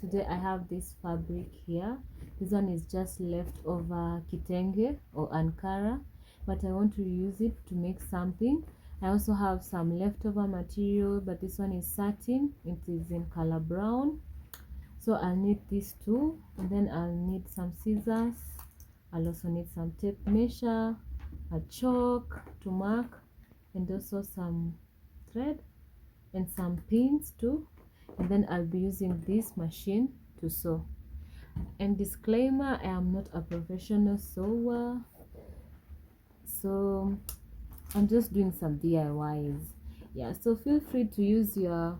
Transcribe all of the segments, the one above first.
today I have this fabric here. This one is just leftover kitenge or ankara, but I want to use it to make something. I also have some leftover material, but this one is satin. It is in color brown. So I'll need these two, and then I'll need some scissors. I'll also need some tape measure, a chalk to mark, and also some thread and some pins too. And then I'll be using this machine to sew. And disclaimer, I am not a professional sewer, so I'm just doing some DIYs. Yeah, so feel free to use your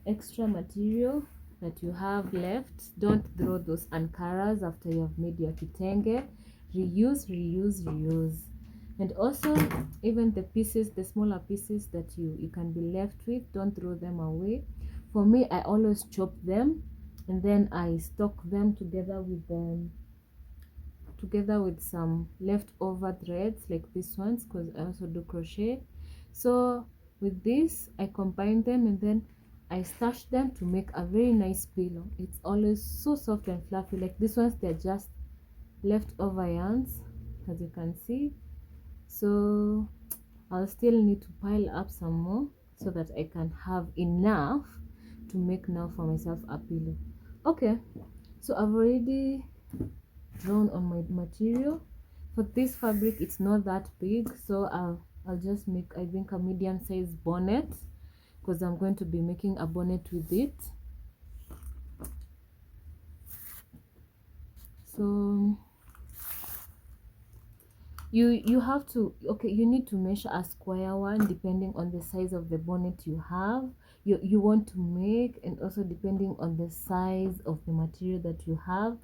extra material that you have left. Don't throw those ankaras after you have made your kitenge. Reuse, reuse, reuse. And also, even the pieces, the smaller pieces that you can be left with, don't throw them away. For me, I always chop them and then I stock them together with some leftover threads like these ones, because I also do crochet. So with this, I combine them and then I stash them to make a very nice pillow. It's always so soft and fluffy. Like these ones, they're just leftover yarns, as you can see. So I'll still need to pile up some more so that I can have enough to make now for myself a pillow. Okay, so I've already drawn on my material. For this fabric, it's not that big, so I'll just make, I think, a medium size bonnet, because I'm going to be making a bonnet with it. So you have to, okay, you need to measure a square one depending on the size of the bonnet you want to make, and also depending on the size of the material that you have.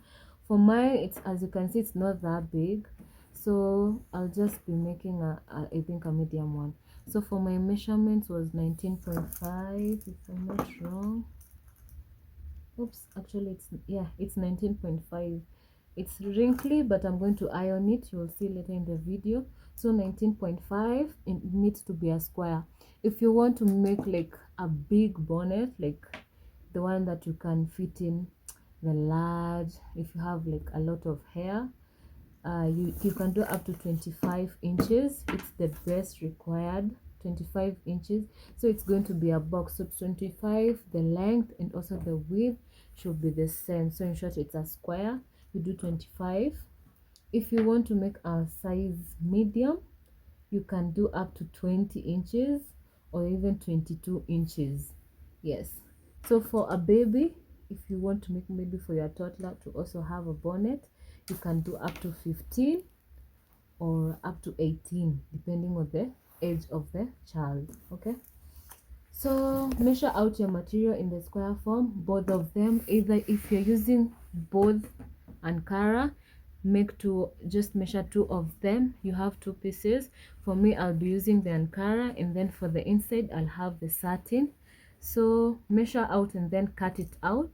For mine, it's, as you can see, it's not that big, so I'll just be making I think a medium one. So for my measurements was 19.5, if I'm not wrong. Oops, actually it's 19.5. It's wrinkly, but I'm going to iron it. You'll see later in the video. So 19.5, it needs to be a square. If you want to make like a big bonnet, like the one that you can fit in the large, if you have like a lot of hair, you can do up to 25 inches. It's the best required, 25 inches. So it's going to be a box, so 25, the length and also the width should be the same. So in short, it's a square. You do 25. If you want to make a size medium, you can do up to 20 inches or even 22 inches. Yes, so for a baby, if you want to make maybe for your toddler to also have a bonnet, you can do up to 15 or up to 18 depending on the age of the child. Okay, so measure out your material in the square form, both of them. Either if you're using both ankara, just measure two of them. You have two pieces. For me, I'll be using the ankara, and then for the inside I'll have the satin. So measure out and then cut it out.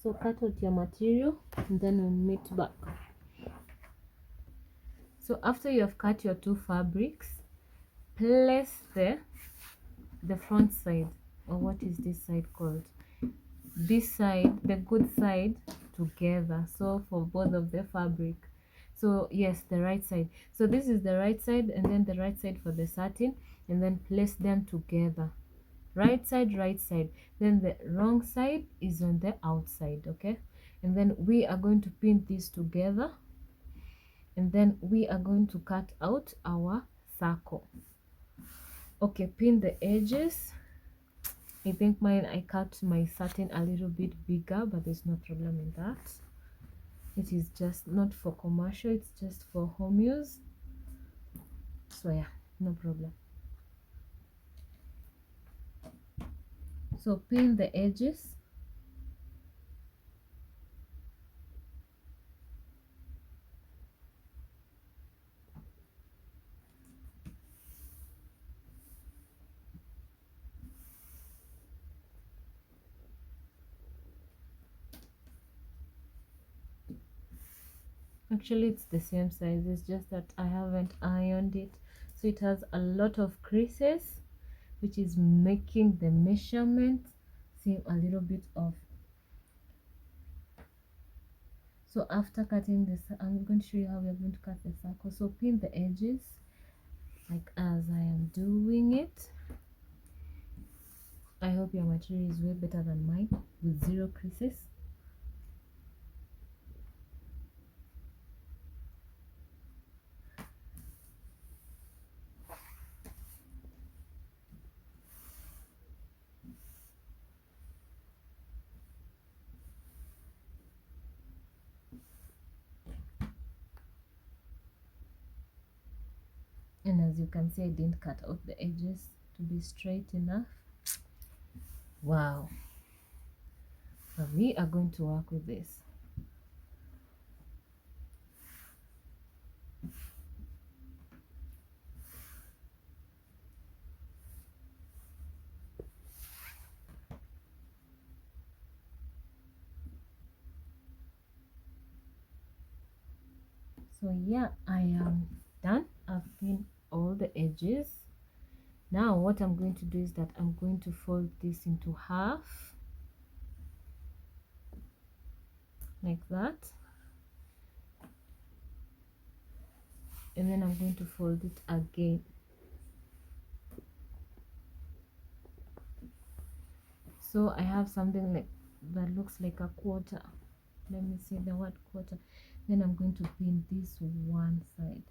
So cut out your material and then we'll meet back. So after you have cut your two fabrics, place the front side, or what is this side called? This side, the good side, together. So for both of the fabric. So yes, the right side. So this is the right side, and then the right side for the satin, and then place them together. Right side, then the wrong side is on the outside. Okay, and then we are going to pin these together, and then we are going to cut out our circle. Okay, pin the edges. I think I cut my satin a little bit bigger, but there's no problem in that. It is just not for commercial, it's just for home use. So yeah, no problem. So pin the edges. Actually, it's the same size, it's just that I haven't ironed it, so it has a lot of creases, which is making the measurement seem a little bit off. So after cutting this, I'm going to show you how we're going to cut the circle. So pin the edges like as I am doing it. I hope your material is way better than mine with 0 creases. And as you can see, I didn't cut out the edges to be straight enough. Wow. But we are going to work with this. So yeah, I am done. I've pinned all the edges. Now what I'm going to do is that I'm going to fold this into half like that, and then I'm going to fold it again. So I have something like that looks like a quarter. Let me see the word quarter. Then I'm going to pin this one side.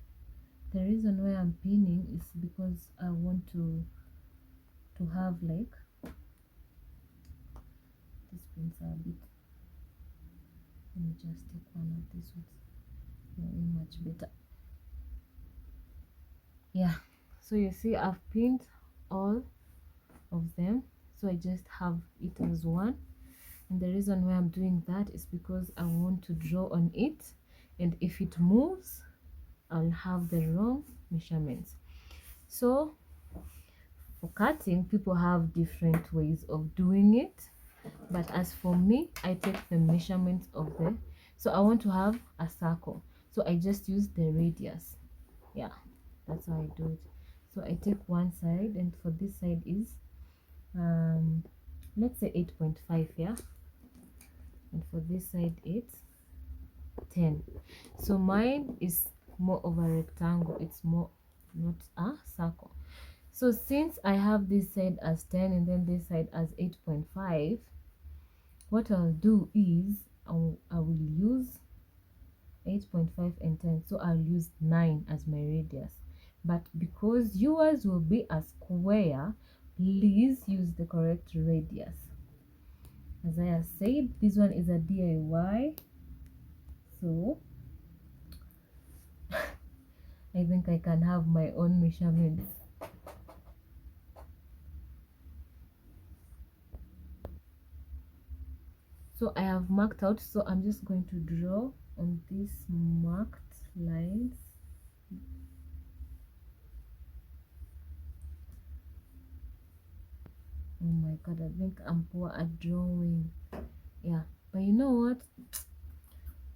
The reason why I'm pinning is because I want to have like these pins are a bit. Let me just take one of these ones. They're much better. Yeah, so you see I've pinned all of them, so I just have it as one. And the reason why I'm doing that is because I want to draw on it, and if it moves I'll have the wrong measurements. So for cutting, people have different ways of doing it, but as for me, I take the measurements of the, so I want to have a circle, so I just use the radius. Yeah, that's how I do it. So I take one side, and for this side is let's say 8.5, yeah, and for this side it's 10. So mine is more of a rectangle, it's more not a circle. So since I have this side as 10 and then this side as 8.5, what I'll do is I will use 8.5 and 10, so I'll use 9 as my radius. But because yours will be a square, please use the correct radius. As I have said, this one is a DIY, so I think I can have my own measurements. So I have marked out, so I'm just going to draw on these marked lines. Oh my god, I think I'm poor at drawing. Yeah, but you know what,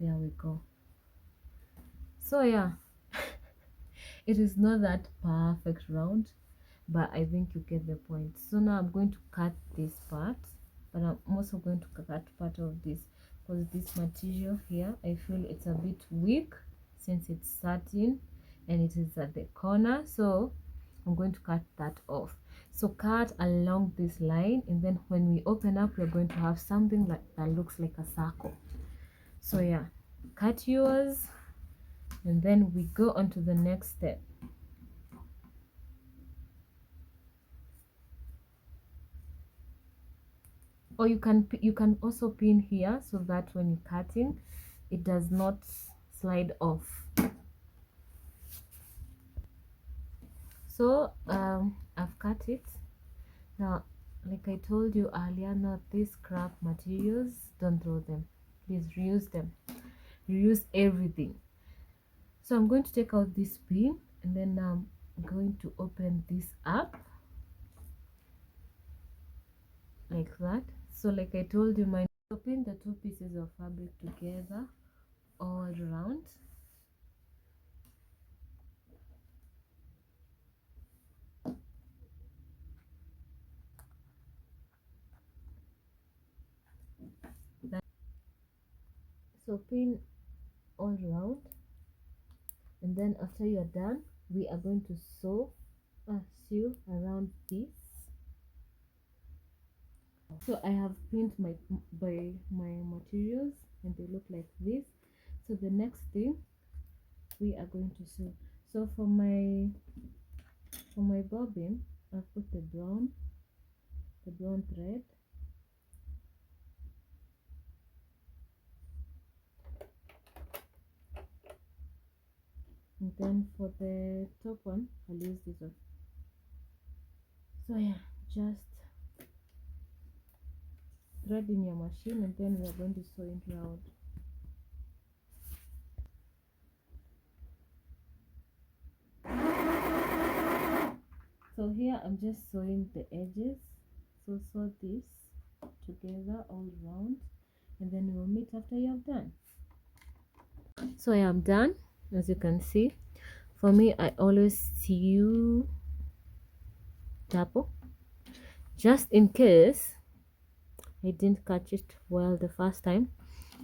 there we go. So yeah, it is not that perfect round, but I think you get the point. So now I'm going to cut this part, but I'm also going to cut part of this, because this material here, I feel it's a bit weak since it's satin and it is at the corner, so I'm going to cut that off. So cut along this line, and then when we open up, we're going to have something like that looks like a circle. So yeah, cut yours, and then we go on to the next step. Or you can also pin here, so that when you're cutting, it does not slide off. So I've cut it. Now, like I told you earlier, not these scrap materials, don't throw them, please reuse them, reuse everything. So I'm going to take out this pin, and then I'm going to open this up like that. So like I told you, my pin the two pieces of fabric together all around, So pin all around, and then after you're done, we are going to sew around this. So I have pinned my materials, and they look like this. So the next thing we are going to sew. So for my bobbin, I've put the brown thread, and then for the top one I'll use this one. So yeah, just thread in your machine, and then we are going to sew it round. So here I'm just sewing the edges. So sew this together all round, and then we'll meet after you have done. So I am done. As you can see, for me, I always sew double, just in case I didn't catch it well the first time.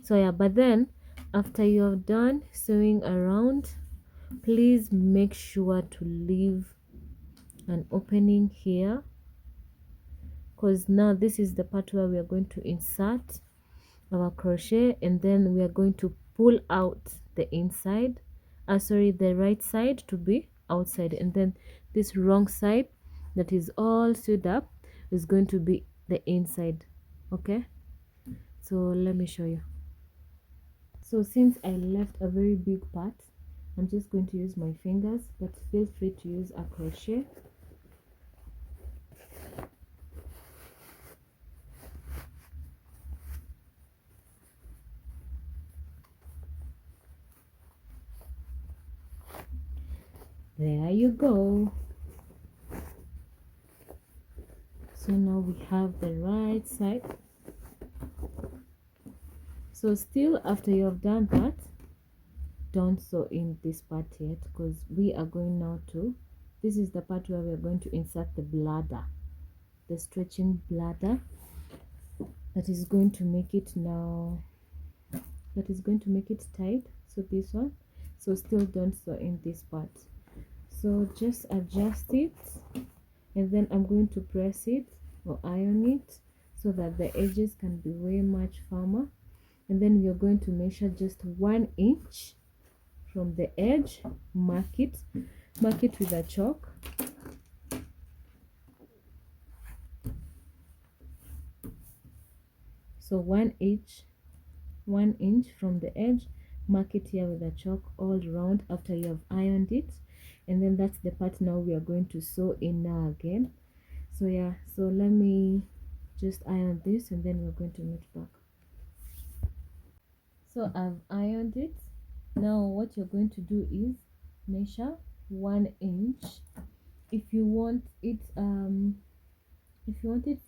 So yeah, but then after you have done sewing around, please make sure to leave an opening here, because now this is the part where we are going to insert our crochet, and then we are going to pull out the inside, the right side to be outside, and then this wrong side that is all sewed up is going to be the inside. Okay, so let me show you. So since I left a very big part, I'm just going to use my fingers, but feel free to use a crochet. There you go. So now we have the right side. So still, after you have done that, don't sew in this part yet, because we are going now to, this is the part where we are going to insert the bladder, the stretching bladder that is going to make it tight. So this one, so still don't sew in this part. So just adjust it, and then I'm going to press it or iron it so that the edges can be way much firmer. And then we are going to measure just 1 inch from the edge. Mark it with a chalk. So 1 inch from the edge, mark it here with a chalk all round after you have ironed it. And then that's the part now we are going to sew in now again. So yeah, so let me just iron this, and then we're going to meet back. So I've ironed it. Now what you're going to do is measure 1 inch. If you want it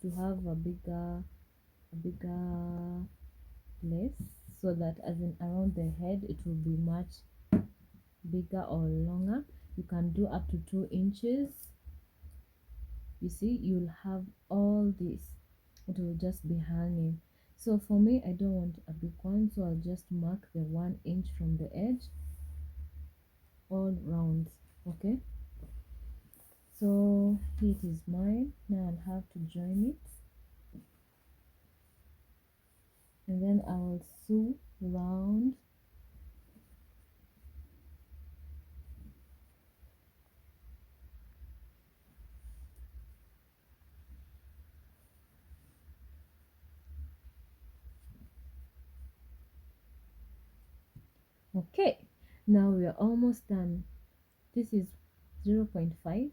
to have a bigger place, so that as in around the head it will be much bigger or longer, you can do up to 2 inches. You see, you'll have all this, it will just be hanging. So for me, I don't want a big one, so I'll just mark the 1 inch from the edge all round. Okay, so it is mine. Now I'll have to join it, and then I'll sew round. Okay, now we are almost done. This is 0.5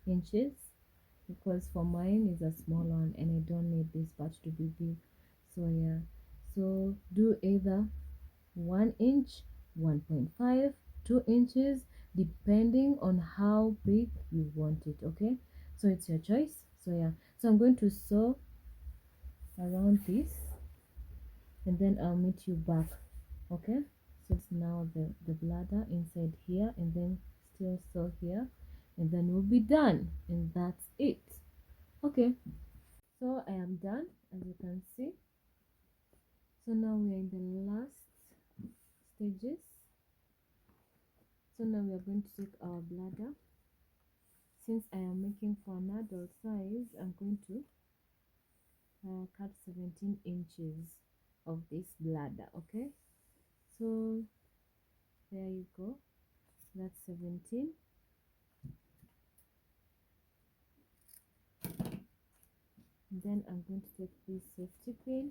inches, because for mine is a small one and I don't need this part to be big. So yeah, so do either 1 inch, 1.5, 2 inches, depending on how big you want it. Okay, so it's your choice. So yeah, so I'm going to sew around this, and then I'll meet you back. Okay, so it's now the bladder inside here, and then still sew here, and then we'll be done, and that's it. Okay, so I am done, as you can see. So now we are in the last stages. So now we are going to take our bladder. Since I am making for an adult size, I'm going to cut 17 inches of this bladder. Okay, so there you go, that's 17. Then I'm going to take this safety pin,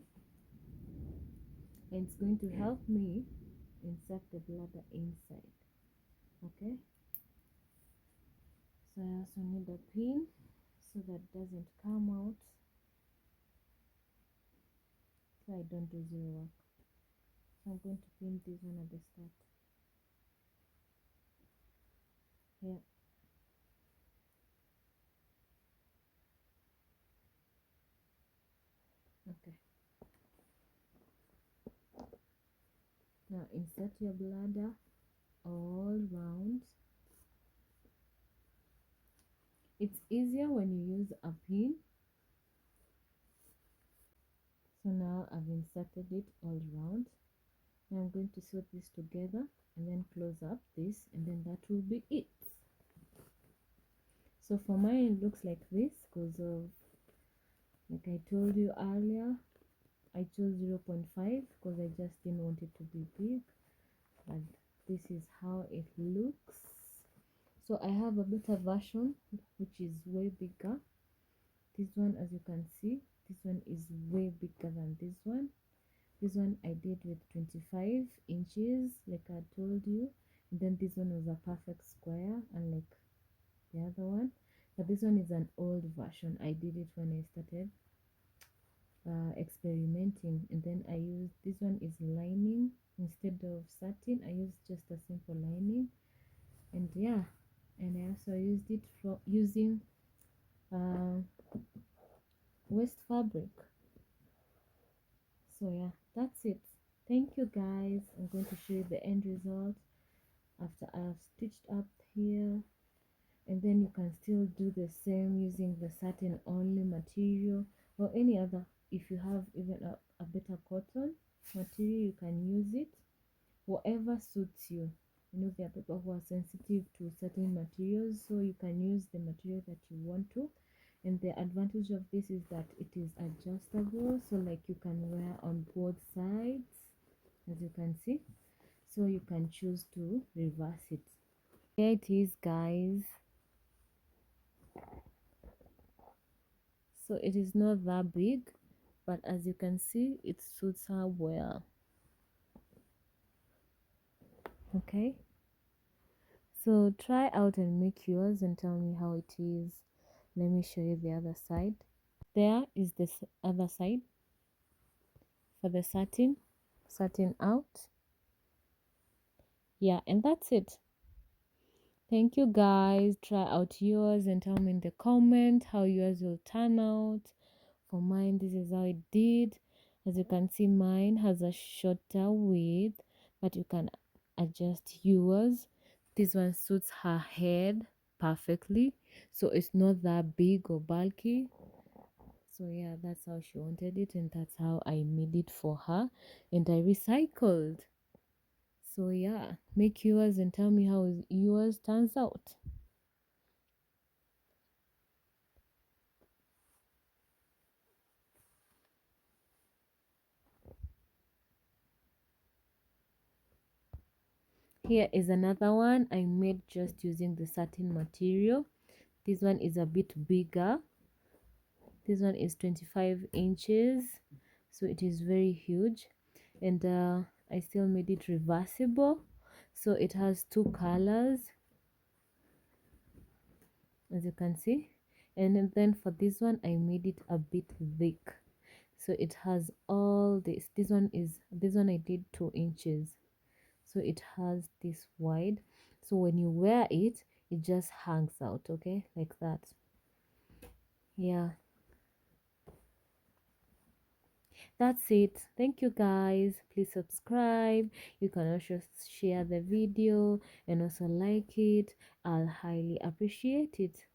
and it's going to help me insert the bladder inside. Okay, so I also need a pin so that it doesn't come out, so I don't do zero work. So I'm going to pin this one at the start here. Okay, now insert your bladder all round. It's easier when you use a pin. So now I've inserted it all round. Now I'm going to sew this together and then close up this, and then that will be it. So for mine it looks like this because of, like I told you earlier, I chose 0.5 because I just didn't want it to be big, but this is how it looks. So I have a better version which is way bigger. This one, as you can see, this one is way bigger than this one. This one I did with 25 inches like I told you, and then this one was a perfect square unlike the other one. But this one is an old version. I did it when I started experimenting, and then I used, this one is lining instead of satin. I used just a simple lining, and yeah, and I also used it for using uh, waste fabric. So yeah, that's it. Thank you guys. I'm going to show you the end result after I've stitched up here, and then you can still do the same using the satin only material or any other. If you have even a better cotton material, you can use it, whatever suits you. You know, there are people who are sensitive to certain materials, so you can use the material that you want to. And the advantage of this is that it is adjustable, so like you can wear on both sides, as you can see. So you can choose to reverse it. Here it is, guys. So it is not that big, but as you can see, it suits her well. Okay, so try out and make yours and tell me how it is. Let me show you the other side. There is this other side for the satin out. Yeah, and that's it. Thank you guys. Try out yours and tell me in the comment how yours will turn out. For mine, this is how it did. As you can see, mine has a shorter width, but you can adjust yours. This one suits her head perfectly, so it's not that big or bulky. So yeah, that's how she wanted it, and that's how I made it for her, and I recycled. So yeah, make yours and tell me how yours turns out. Here is another one I made just using the satin material. This one is a bit bigger. This one is 25 inches, so it is very huge, and I still made it reversible, so it has two colors, as you can see. And then for this one I made it a bit thick, so it has all this. This one I did 2 inches, so it has this wide, so when you wear it, it just hangs out, okay, like that. Yeah, that's it. Thank you guys. Please subscribe. You can also share the video and also like it. I'll highly appreciate it.